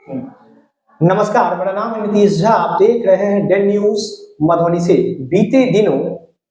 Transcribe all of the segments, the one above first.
नमस्कार, मेरा नाम है नीतीश झा। आप देख रहे हैं डेन न्यूज मधुबनी से। बीते दिनों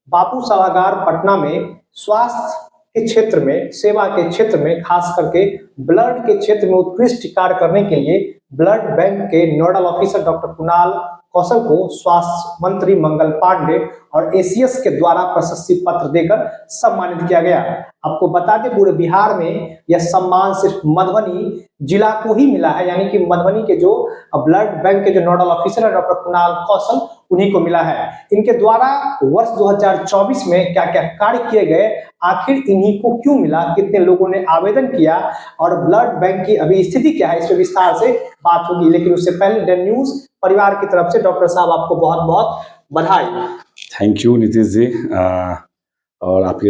बापू सभागार पटना में स्वास्थ्य के क्षेत्र में, सेवा के क्षेत्र में, खास करके ब्लड के क्षेत्र में उत्कृष्ट कार्य करने के लिए ब्लड बैंक के नोडल ऑफिसर डॉक्टर कुणाल कौशल को स्वास्थ्य मंत्री मंगल पांडे और एसीएस के द्वारा प्रशस्ति पत्र देकर सम्मानित किया गया। आपको बता दें, पूरे बिहार में यह सम्मान सिर्फ मधुबनी जिला को ही मिला है, यानी कि मधुबनी के जो ब्लड बैंक के जो नोडल ऑफिसर है डॉक्टर कुणाल कौशल, उन्हीं को मिला है। इनके द्वारा वर्ष 2024 में क्या क्या कार्य किए गए, आखिर इन्हीं को क्यों मिला, कितने लोगों ने आवेदन किया और ब्लड बैंक की अभी स्थिति क्या है, इस पर विस्तार से बात होगी। लेकिन उससे पहले डेन न्यूज परिवार की तरफ से डॉक्टर साहब आपको बहुत बहुत बधाई। थैंक यू नीतीश जी, और आपके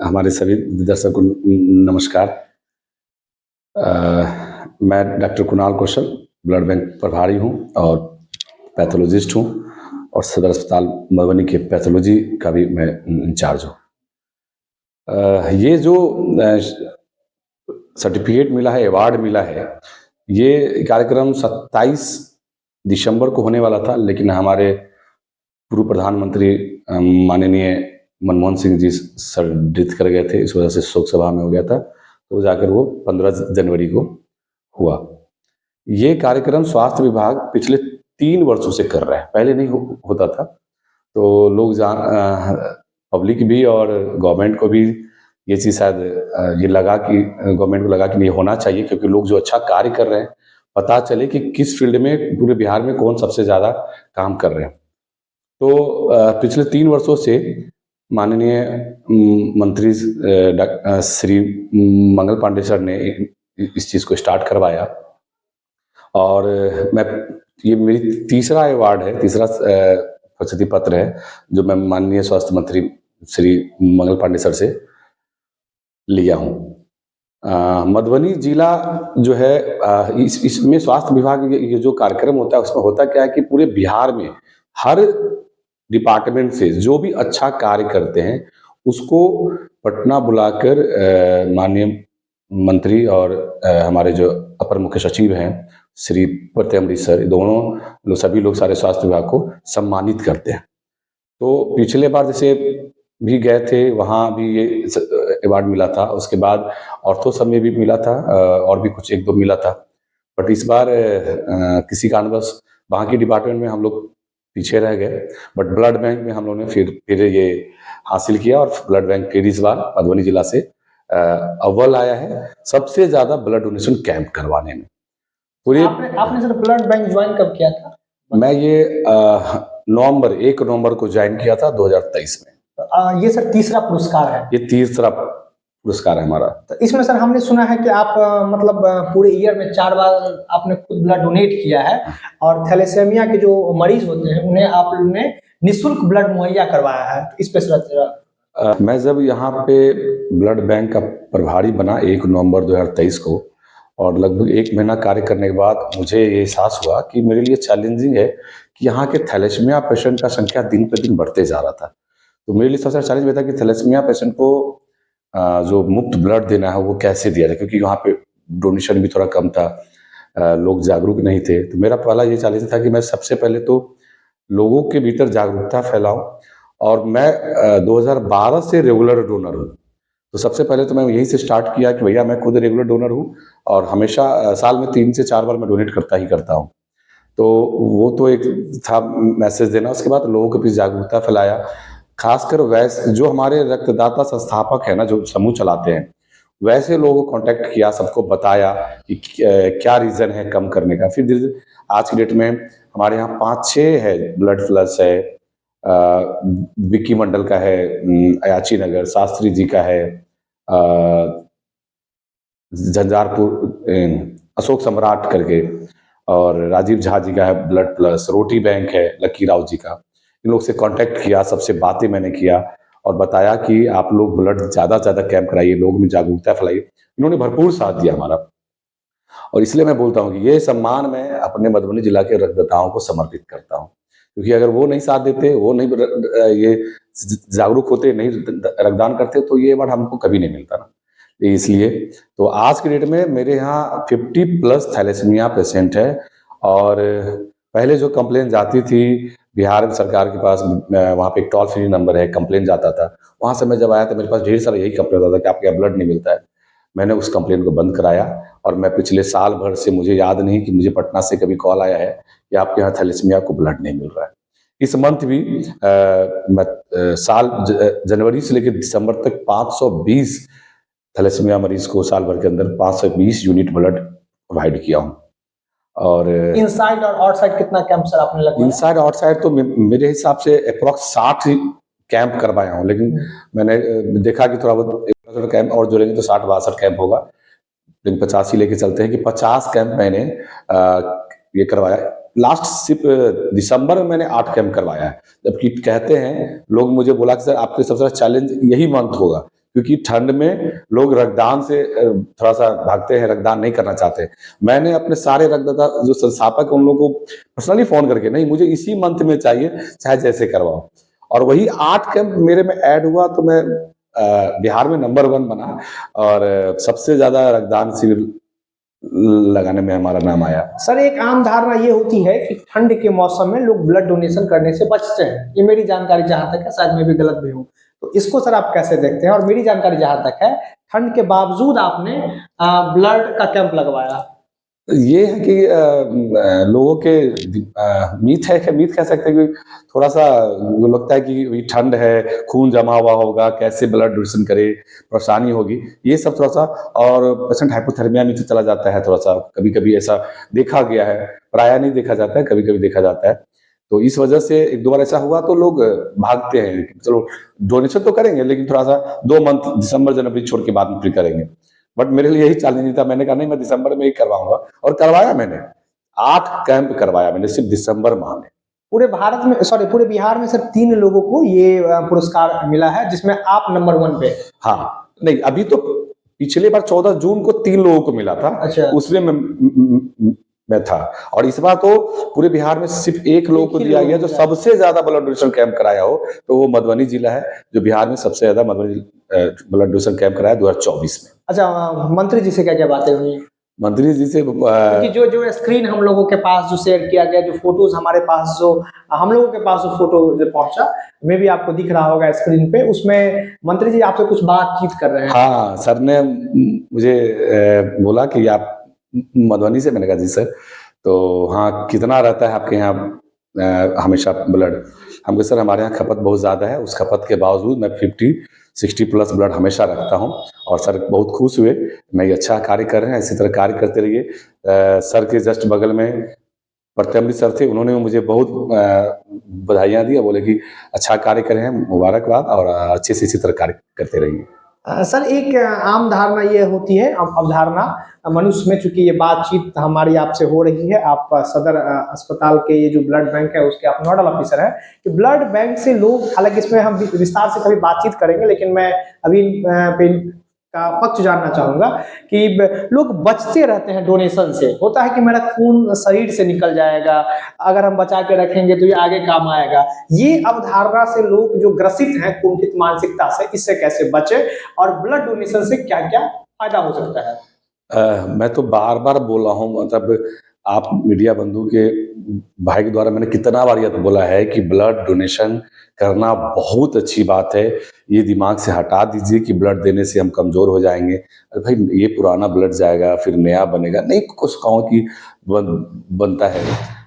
हमारे सभी दर्शकों को नमस्कार। मैं डॉक्टर कुणाल कौशल ब्लड बैंक प्रभारी हूं और पैथोलॉजिस्ट हूं, और सदर अस्पताल मधुबनी के पैथोलॉजी का भी मैं इंचार्ज हूं। ये जो सर्टिफिकेट मिला है, अवार्ड मिला है, ये कार्यक्रम 27 दिसंबर को होने वाला था, लेकिन हमारे पूर्व प्रधानमंत्री माननीय मनमोहन सिंह जी सर डेथ कर गए थे, इस वजह से शोक सभा में हो गया था, तो जाकर वो 15 जनवरी को हुआ। ये कार्यक्रम स्वास्थ्य विभाग पिछले 3 वर्षों से कर रहा है, पहले नहीं होता था। तो लोग पब्लिक भी और गवर्नमेंट को भी ये चीज़ शायद ये लगा कि गवर्नमेंट को लगा कि नहीं होना चाहिए, क्योंकि लोग जो अच्छा कार्य कर रहे हैं, पता चले कि किस फील्ड में पूरे बिहार में कौन सबसे ज़्यादा काम कर रहे हैं। तो पिछले 3 वर्षों से माननीय मंत्री श्री मंगल पांडे सर ने इस चीज़ को स्टार्ट करवाया, और ये मेरी तीसरा अवार्ड है, तीसरा प्रशस्ति पत्र है जो मैं माननीय स्वास्थ्य मंत्री श्री मंगल पांडे सर से लिया हूँ। मधुबनी जिला जो है, इसमें स्वास्थ्य विभाग ये जो कार्यक्रम होता है, उसमें होता क्या है कि पूरे बिहार में हर डिपार्टमेंट से जो भी अच्छा कार्य करते हैं उसको पटना बुलाकर माननीय मंत्री और हमारे जो अपर मुख्य सचिव हैं श्री प्रत्यय अमृत सर, दोनों सभी लोग सारे स्वास्थ्य विभाग को सम्मानित करते हैं। तो पिछले बार जैसे भी गए थे, वहाँ भी ये अवार्ड मिला था, उसके बाद ऑर्थो सब में भी मिला था, और भी कुछ 1-2 मिला था। बट इस बार किसी कारणवश वहाँ के डिपार्टमेंट में हम लोग पीछे रह गए, बट ब्लड बैंक में हम लोगों ने फिर ये हासिल किया, और ब्लड बैंक फिर इस बार मधुबनी जिला से अव्वल आया है सबसे ज्यादा ब्लड डोनेशन कैंप करवाने में। पूरे आपने सर ब्लड बैंक ज्वाइन कब किया था? मैं ये 1 नवंबर को ज्वाइन किया था 2023 में। ये सर तीसरा पुरस्कार है? ये तीसरा पुरस्कार है हमारा। तो इसमें सर हमने सुना है कि आप मतलब पूरे ईयर में 4 बार आपने खुद ब्लड डोनेट किया है, और थैलेसेमिया के जो मरीज होते हैं उन्हें आपने निःशुल्क ब्लड मुहैया करवाया है। इस पे सर मैं जब यहाँ पे ब्लड बैंक का प्रभारी बना 1 नवंबर 2023 को, और लगभग 1 महीना कार्य करने के बाद मुझे ये एहसास हुआ कि मेरे लिए चैलेंजिंग है कि यहाँ के थैलेसेमिया पेशेंट का संख्या दिन पर दिन बढ़ते जा रहा था। तो मेरे लिए सबसे चैलेंज था कि थैलेसेमिया पेशेंट को जो मुफ्त ब्लड देना है वो कैसे दिया जाए, क्योंकि वहाँ पे डोनेशन भी थोड़ा कम था, लोग जागरूक नहीं थे। तो मेरा पहला ये चैलेंज था कि मैं सबसे पहले तो लोगों के भीतर जागरूकता फैलाऊं, और मैं 2012 से रेगुलर डोनर हूँ। तो सबसे पहले तो मैं यहीं से स्टार्ट किया कि भैया मैं खुद रेगुलर डोनर हूँ, और हमेशा साल में 3 से 4 बार मैं डोनेट करता ही करता हूँ। तो वो तो एक था मैसेज देना। उसके बाद लोगों के बीच जागरूकता फैलाया, खासकर वैसे जो हमारे रक्तदाता संस्थापक है ना, जो समूह चलाते हैं, वैसे लोगों को कांटेक्ट किया, सबको बताया कि क्या रीज़न है कम करने का। फिर आज की डेट में हमारे यहाँ 5-6 है, ब्लड प्लस है, विक्की मंडल का है, अयाची नगर, शास्त्री जी का है, झंझारपुर अशोक सम्राट करके, और राजीव झा जी का है ब्लड प्लस, रोटी बैंक है लकी राव जी का। इन लोग से कांटेक्ट किया, सबसे बातें मैंने किया और बताया कि आप लोग ब्लड ज़्यादा से ज़्यादा कैंप कराइए, लोगों में जागरूकता फैलाइए। इन्होंने भरपूर साथ दिया हमारा, और इसलिए मैं बोलता हूँ कि ये सम्मान मैं अपने मधुबनी जिला के रक्तदाताओं को समर्पित करता हूँ, क्योंकि अगर वो नहीं साथ देते, वो नहीं ये जागरूक होते, नहीं रक्तदान करते, तो ये अवार्ड हमको कभी नहीं मिलता ना। इसलिए तो आज के डेट में मेरे यहाँ 50+ थैलेसीमिया पेशेंट है। और पहले जो कंप्लेन जाती थी बिहार सरकार के पास, वहाँ पे एक टोल फ्री नंबर है, कंप्लेन जाता था। वहाँ से मैं जब आया तो मेरे पास ढेर सारा यही कंप्लेन आता था कि आपके यहाँ ब्लड नहीं मिलता है। मैंने उस कंप्लेन को बंद कराया और मैं पिछले साल भर से, मुझे याद नहीं कि मुझे पटना से कभी कॉल आया है कि आपके यहाँ थैलेसीमिया को ब्लड नहीं मिल रहा है। इस मंथ भी जनवरी से लेकर दिसंबर तक 520 थैलेसीमिया मरीज को साल भर के अंदर 520 यूनिट ब्लड प्रोवाइड किया हूँ। और इनसाइड और आउटसाइड कितना कैंप सर आपने लगवाया? इनसाइड आउटसाइड तो मेरे हिसाब से अप्रॉक्स 60 कैंप करवाया हूँ, लेकिन मैंने देखा कि थोड़ा बहुत कैंप और जोड़ेंगे तो 60-62 कैंप होगा, लेकिन 50 ही लेके चलते हैं कि 50 कैंप मैंने ये करवाया। लास्ट सिर्फ दिसंबर में मैंने 8 कैंप करवाया है। जबकि कहते हैं लोग, मुझे बोला कि सर आपके सबसे बड़ा चैलेंज यही मंथ होगा, क्योंकि ठंड में लोग रक्तदान से थोड़ा सा भागते हैं, रक्तदान नहीं करना चाहते। मैंने अपने सारे रक्तदाता जो संस्थापक उन लोगों को पर्सनली फोन करके, नहीं मुझे इसी मंथ में चाहिए, चाहे जैसे करवाओ। और वही 8 कैंप मेरे में ऐड हुआ तो मैं बिहार में नंबर 1 बना और सबसे ज्यादा रक्तदान शिविर लगाने में हमारा नाम आया। सर एक आम धारणा ये होती है कि ठंड के मौसम में लोग ब्लड डोनेशन करने से बचते हैं, ये मेरी जानकारी जहां तक है, शायद मैं भी गलत भी हूँ, तो इसको सर आप कैसे देखते हैं? और मेरी जानकारी जहां तक है, ठंड के बावजूद आपने ब्लड का कैंप लगवाया। ये है कि लोगों के मीथ है, क्या मीथ कह सकते हैं कि थोड़ा सा वो लगता है कि ठंड है, खून जमा हुआ होगा, कैसे ब्लड डोनेशन करे, परेशानी होगी, ये सब थोड़ा सा। और पेशेंट हाइपोथर्मिया में तो चला जाता है, थोड़ा सा कभी कभी ऐसा देखा गया है, प्रायः नहीं देखा जाता है, कभी कभी देखा जाता है। तो इस वजह से 1-2 बार ऐसा हुआ तो लोग भागते हैं, चलो डोनेशन तो करेंगे लेकिन थोड़ा सा 2 मंथ दिसंबर जनवरी छोड़ के बाद में फिर करेंगे। बट मेरे लिए यही चैलेंज था, मैंने कहा नहीं मैं दिसंबर में ही करवाऊंगा, और करवाया मैंने। 8 कैंप करवाया मैंने सिर्फ दिसंबर माह में। पूरे भारत में, सॉरी पूरे बिहार में सर 3 लोगों को ये पुरस्कार मिला है, जिसमें आप नंबर 1 पे। हाँ, नहीं अभी तो पिछले बार 14 जून को 3 लोगों को मिला था। अच्छा। उसमें मैं था, और इस बार तो पूरे बिहार में सिर्फ 1 लोगों को दिया गया जो सबसे ज्यादा ब्लड डोनेशन कैंप कराया हो, तो वो मधुबनी जिला है जो बिहार में सबसे ज्यादा मधुबनी ब्लड डोनेशन कैंप कराया 2024 में। अच्छा, मंत्री जी से क्या क्या बातें हुई? मंत्री जी से क्योंकि जो स्क्रीन हम लोगों के पास जो शेयर किया गया, जो फोटोज हमारे पास, जो हम लोगों के पास जो फोटो जो पहुंचा, में भी आपको दिख रहा होगा स्क्रीन पे, उसमें मंत्री जी आपसे कुछ बातचीत कर रहे हैं। हाँ, सर ने मुझे बोला कि आप मधुबनी से, मैंने कहा जी सर, तो हाँ कितना रहता है आपके यहाँ हमेशा ब्लड? हमको सर हमारे यहाँ खपत बहुत ज़्यादा है, उस खपत के बावजूद मैं 50-60+ ब्लड हमेशा रखता हूँ। और सर बहुत खुश हुए, नहीं अच्छा कार्य कर रहे हैं, इसी तरह कार्य करते रहिए। सर के जस्ट बगल में प्रत्यमृत सर थे, उन्होंने मुझे बहुत बधाइयाँ दी, बोले कि अच्छा कार्य कर रहे हैं, मुबारकबाद, और अच्छे से इसी तरह कार्य करते रहिए। सर एक आम धारणा ये होती है, अवधारणा मनुष्य में, चूंकि ये बातचीत हमारी आपसे हो रही है, आप सदर अस्पताल के ये जो ब्लड बैंक है उसके आप नोडल ऑफिसर हैं, कि ब्लड बैंक से लोग, हालांकि इसमें हम विस्तार से कभी बातचीत करेंगे, लेकिन मैं अभी का पक्ष जानना चाहूंगा कि लोग बचते रहते हैं डोनेशन से। होता है कि मेरा खून शरीर से निकल जाएगा, अगर हम बचा के रखेंगे तो ये आगे काम आएगा। ये अवधारणा से लोग जो ग्रसित हैं कुंठित मानसिकता से, इससे कैसे बचे और ब्लड डोनेशन से क्या क्या फायदा हो सकता है? मैं तो बार बार बोला हूँ, मतलब आप मीडिया बंधु के भाई के द्वारा मैंने कितना बार यह बोला है कि ब्लड डोनेशन करना बहुत अच्छी बात है। ये दिमाग से हटा दीजिए कि ब्लड देने से हम कमजोर हो जाएंगे। अरे भाई, ये पुराना ब्लड जाएगा फिर नया बनेगा, नहीं कुछ कहो कि बनता है,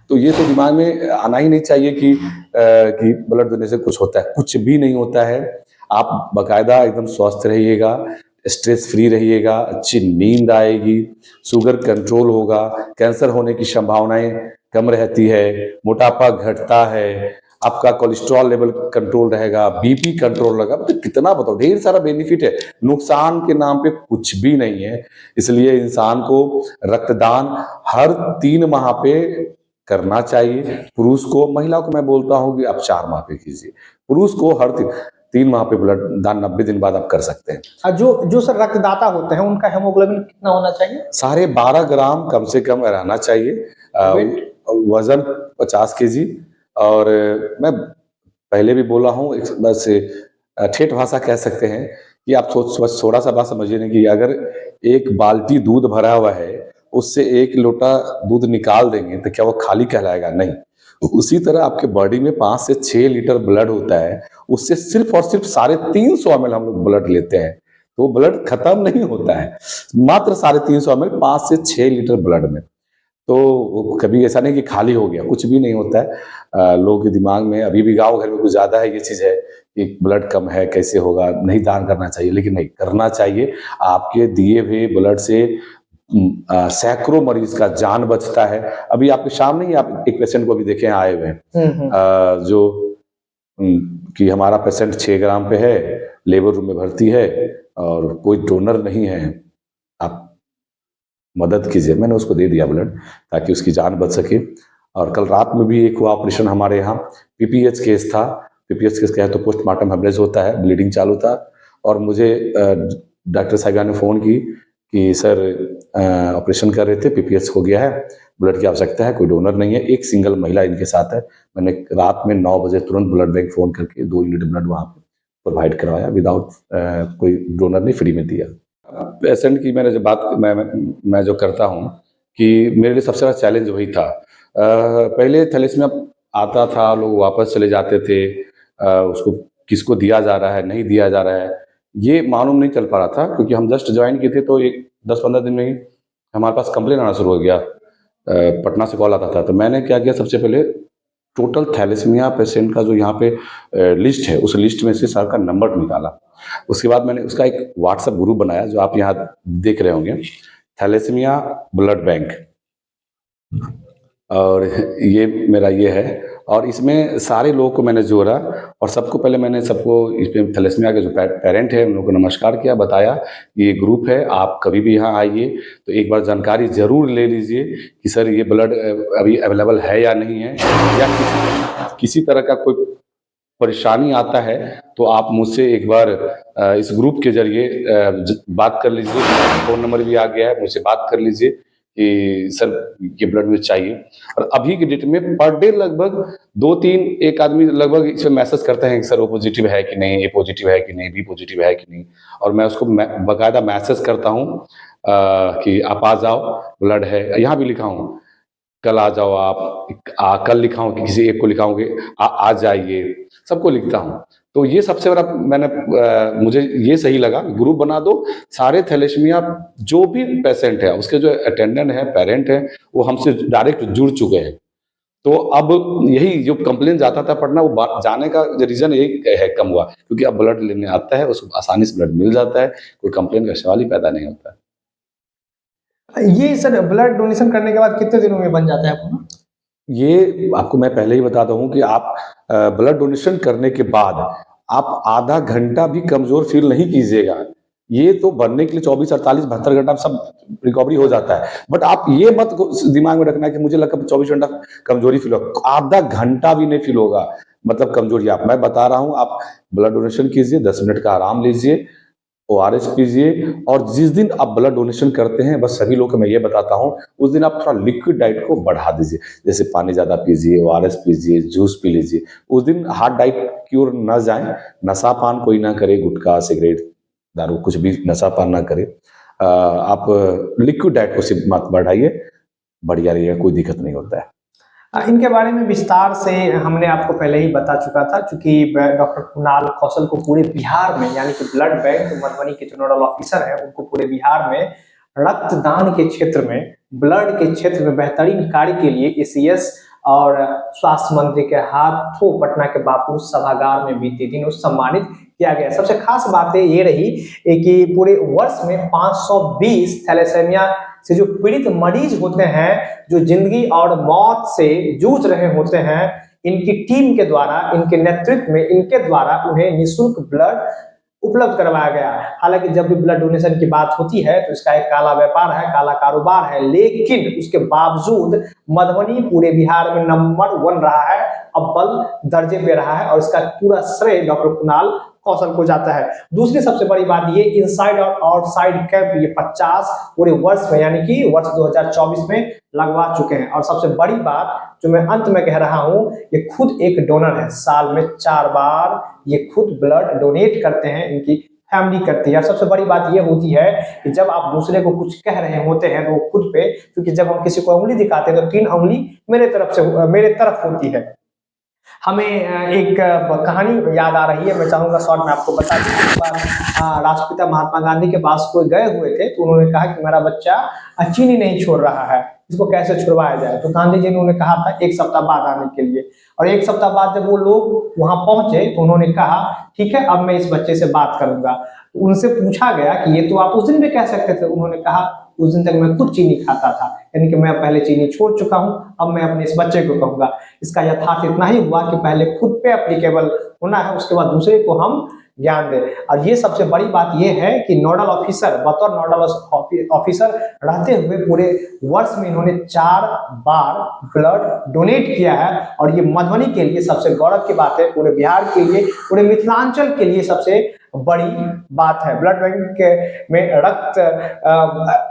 तो ये तो दिमाग में आना ही नहीं चाहिए कि ब्लड देने से कुछ होता है। कुछ भी नहीं होता है। आप बाकायदा एकदम स्वस्थ रहिएगा, स्ट्रेस फ्री रहिएगा, अच्छी नींद आएगी, शुगर कंट्रोल होगा, कैंसर होने की संभावनाएं कम रहती है, मोटापा घटता है, आपका कोलेस्ट्रॉल लेवल कंट्रोल रहेगा, बीपी कंट्रोल रहेगा। तो कितना बताओ, ढेर सारा बेनिफिट है, नुकसान के नाम पे कुछ भी नहीं है। इसलिए इंसान को रक्तदान हर 3 माह पे करना चाहिए। पुरुष को, महिला को मैं बोलता हूँ कि आप 4 माह पे कीजिए, पुरुष को हर 3 माह पे ब्लड दान 90 दिन बाद आप कर सकते हैं। जो सर रक्तदाता होते हैं उनका हेमोग्लोबिन कितना होना चाहिए? 12.5 ग्राम कम से कम रहना चाहिए। वजन 50 kg। और मैं पहले भी बोला हूँ, बस ठेठ भाषा कह सकते हैं कि आप थोड़ा सा बात समझिए ना कि अगर एक बाल्टी दूध भरा हुआ है, उससे 1 लोटा दूध निकाल देंगे तो क्या वो खाली कहलाएगा? नहीं। उसी तरह आपके बॉडी में 5 से 6 लीटर ब्लड होता है, उससे सिर्फ और सिर्फ 350 ml हम लोग ब्लड लेते हैं, तो वो ब्लड खत्म नहीं होता है, मात्र 350 ml 5 से 6 लीटर ब्लड में। तो कभी ऐसा नहीं कि खाली हो गया, कुछ भी नहीं होता है। लोगों के दिमाग में अभी भी गाँव घर में कुछ ज़्यादा है ये चीज़ है कि ब्लड कम है, कैसे होगा, नहीं दान करना चाहिए, लेकिन नहीं, करना चाहिए। आपके दिए हुए ब्लड से सैकड़ों मरीज का जान बचता है। अभी आपके सामने ही आप एक पेशेंट को अभी देखे हैं आए हुए हैं, जो कि हमारा पेशेंट 6 ग्राम पे है, लेबर रूम में भर्ती है और कोई डोनर नहीं है, आप मदद कीजिए। मैंने उसको दे दिया ब्लड ताकि उसकी जान बच सके। और कल रात में भी एक हुआ ऑपरेशन हमारे यहाँ, पीपीएच केस था। पीपीएच केस क्या है तो पोस्टमार्टम हेमरेज होता है, ब्लीडिंग चालू था और मुझे डॉक्टर साहिबा ने फ़ोन की कि सर ऑपरेशन कर रहे थे, पीपीएच हो गया है, ब्लड की आवश्यकता है, कोई डोनर नहीं है, एक सिंगल महिला इनके साथ है। मैंने रात में 9 बजे तुरंत ब्लड बैंक फ़ोन करके 2 यूनिट ब्लड वहाँ पे प्रोवाइड करवाया, विदाउट कोई डोनर नहीं, फ्री में दिया। पेशेंट की मैंने जो बात मैं जो करता हूँ कि मेरे लिए सबसे बड़ा चैलेंज वही था। पहले थैलेसीमिया आता था, लोग वापस चले जाते थे, उसको किसको दिया जा रहा है, नहीं दिया जा रहा है, ये मालूम नहीं चल पा रहा था, क्योंकि हम जस्ट ज्वाइन किए थे तो एक 10-15 दिन में ही हमारे पास कंप्लेन आना शुरू हो गया। पटना से कॉल आता था, तो मैंने क्या किया, सबसे पहले टोटल थैलेसीमिया पेशेंट का जो यहाँ पे लिस्ट है, उस लिस्ट में से सर का नंबर निकाला। उसके बाद मैंने उसका एक व्हाट्सएप ग्रुप बनाया जो आप यहाँ देख रहे होंगे, थैलेसीमिया ब्लड बैंक, और ये मेरा ये है। और इसमें सारे लोगों को मैंने जोड़ा और सबको पहले मैंने सबको इसमें थैलेसीमिया के जो पेरेंट है उन लोगों को नमस्कार किया, बताया ये ग्रुप है, आप कभी भी यहाँ आइए तो एक बार जानकारी ज़रूर ले लीजिए कि सर ये ब्लड अभी अवेलेबल है या नहीं है, या किसी तरह का कोई परेशानी आता है तो आप मुझसे एक बार इस ग्रुप के जरिए बात कर लीजिए। फ़ोन नंबर भी आ गया है, मुझसे बात कर लीजिए कि सर ये ब्लड मुझे चाहिए। और अभी की डेट में पर डे लगभग 2-3 एक आदमी लगभग इसमें मैसेज करते हैं कि सर ओ पॉजिटिव है कि नहीं, ए पॉजिटिव है कि नहीं, बी पॉजिटिव है कि नहीं, और मैं उसको बाकायदा मैसेज करता हूँ कि आप आ जाओ, ब्लड है। यहाँ भी लिखा हूँ कल आ जाओ आप, कल लिखा हूँ कि किसी एक को लिखा हूँ कि आ जाइए, सबको लिखता हूँ। तो ये सबसे बड़ा मैंने मुझे ये सही लगा, ग्रुप बना दो, सारे थैलेसीमिया जो भी पेशेंट है उसके जो अटेंडेंट है, पेरेंट है, वो हमसे डायरेक्ट जुड़ चुके हैं। तो अब यही जो कंप्लेन जाता था पटना, वो जाने का जो रीज़न यही है, कम हुआ, क्योंकि अब ब्लड लेने आता है, उसको आसानी से ब्लड मिल जाता है, कोई कंप्लेन का सवाल ही पैदा नहीं होता है। ये सर ब्लड डोनेशन करने के बाद कितने दिनों में बन जाता है आपको? ये आपको मैं पहले ही बताता हूँ कि आप ब्लड डोनेशन करने के बाद आप आधा घंटा भी कमज़ोर फ़ील नहीं कीजिएगा। ये तो बनने के लिए 24, 48, 72 घंटा सब रिकवरी हो जाता है। बट आप ये मत दिमाग में रखना कि मुझे लगा 24 घंटा कमज़ोरी फ़ील होगा। आधा घंटा भी नहीं फ़ील होगा, मतलब कमज़ोरी। आप, मैं बता रहा हूँ, आप ब्लड डोनेशन कीजिए, 10 मिनट का आराम लीजिए, ओआरएस पीजिए, और जिस दिन आप ब्लड डोनेशन करते हैं, बस सभी लोग को मैं ये बताता हूँ, उस दिन आप थोड़ा लिक्विड डाइट को बढ़ा दीजिए, जैसे पानी ज़्यादा पीजिए, ओआरएस पीजिए, जूस पी लीजिए। उस दिन हार्ड डाइट की ओर न जाएँ, नशा-पान कोई ना करे, गुटखा, सिगरेट, दारू, कुछ भी नशा-पान ना करे। आप लिक्विड डाइट को सिर्फ मत बढ़ाइए, बढ़िया रहिएगा, कोई दिक्कत नहीं होता है। इनके बारे में विस्तार से हमने आपको पहले ही बता चुका था, चूंकि डॉक्टर कुणाल कौशल को पूरे बिहार में, यानी कि ब्लड बैंक मधुबनी के जो नोडल ऑफिसर हैं, उनको पूरे बिहार में रक्तदान के क्षेत्र में, ब्लड के क्षेत्र में बेहतरीन कार्य के लिए एसीएस और स्वास्थ्य मंत्री के हाथों पटना के बापू सभागार में बीते दिन सम्मानित किया गया। सबसे खास बात ये रही कि पूरे वर्ष में 520 थैलेसीमिया से जो पीड़ित मरीज होते हैं, जो जिंदगी और मौत से जूझ रहे होते हैं, इनकी टीम के द्वारा, इनके नेतृत्व में, इनके द्वारा उन्हें निःशुल्क ब्लड उपलब्ध करवाया गया। हालांकि जब भी ब्लड डोनेशन की बात होती है तो इसका एक काला व्यापार है, काला कारोबार है, लेकिन उसके बावजूद मधुबनी पूरे बिहार में नंबर 1 रहा है, अव्वल दर्जे पे रहा है, और इसका पूरा श्रेय डॉक्टर कुणाल कौशल को जाता है। दूसरी सबसे बड़ी बात ये, इनसाइड और आउटसाइड कैंप ये 50 पूरे वर्ष में, यानी कि वर्ष 2024 में लगवा चुके हैं। और सबसे बड़ी बात जो मैं अंत में कह रहा हूं, ये खुद एक डोनर है, साल में 4 बार ये खुद ब्लड डोनेट करते हैं। इनकी फैमिली करती है। और सबसे बड़ी बात ये होती है कि जब आप दूसरे को कुछ कह रहे होते हैं तो खुद पे, क्योंकि जब हम किसी को उंगली दिखाते हैं तो 3 उंगली मेरे तरफ होती है। हमें एक कहानी याद आ रही है, मैं चाहूंगा शॉर्ट में आपको बता दूं। एक बार राष्ट्रपिता महात्मा गांधी के पास कोई गए हुए थे, तो उन्होंने कहा कि मेरा बच्चा चीनी नहीं छोड़ रहा है, इसको कैसे छुड़वाया जाए। तो गांधी जी ने उन्हें कहा था 1 सप्ताह बाद आने के लिए, और 1 सप्ताह बाद जब वो लोग वहां पहुंचे तो उन्होंने कहा ठीक है, अब मैं इस बच्चे से बात करूंगा। तो उनसे पूछा गया कि ये तो आप उस दिन भी कह सकते थे। उन्होंने कहा उस दिन तक मैं खुद चीनी खाता था, यानी कि मैं पहले चीनी छोड़ चुका हूं, अब मैं अपने इस बच्चे को कहूंगा। इसका यथार्थ इतना ही हुआ कि पहले खुद पे एप्लीकेबल होना है, उसके बाद दूसरे को हम ज्ञान दें। और ये सबसे बड़ी बात ये है कि नोडल ऑफिसर, बतौर नोडल ऑफिसर रहते हुए पूरे वर्ष में इन्होंने 4 बार ब्लड डोनेट किया है। और ये मधुबनी के लिए सबसे गौरव की बात है, पूरे बिहार के लिए, पूरे मिथिलांचल के लिए सबसे बड़ी बात है। ब्लड बैंक में रक्त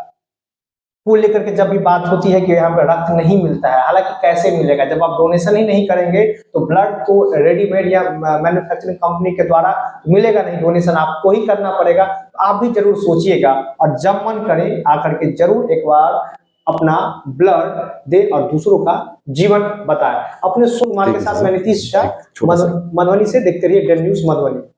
को लेकर के जब भी बात होती है कि यहाँ पे रक्त नहीं मिलता है, हालांकि कैसे मिलेगा जब आप डोनेशन ही नहीं करेंगे, तो ब्लड तो रेडीमेड या मैन्युफैक्चरिंग कंपनी के द्वारा मिलेगा नहीं, डोनेशन आपको ही करना पड़ेगा। आप भी जरूर सोचिएगा, और जब मन करे आकर के जरूर एक बार अपना ब्लड दे और दूसरों का जीवन बताए। अपने सुकुमार के साथ मैं नीतीश शाह, मधुबनी से। देखते रहिए डेन न्यूज मधुबनी।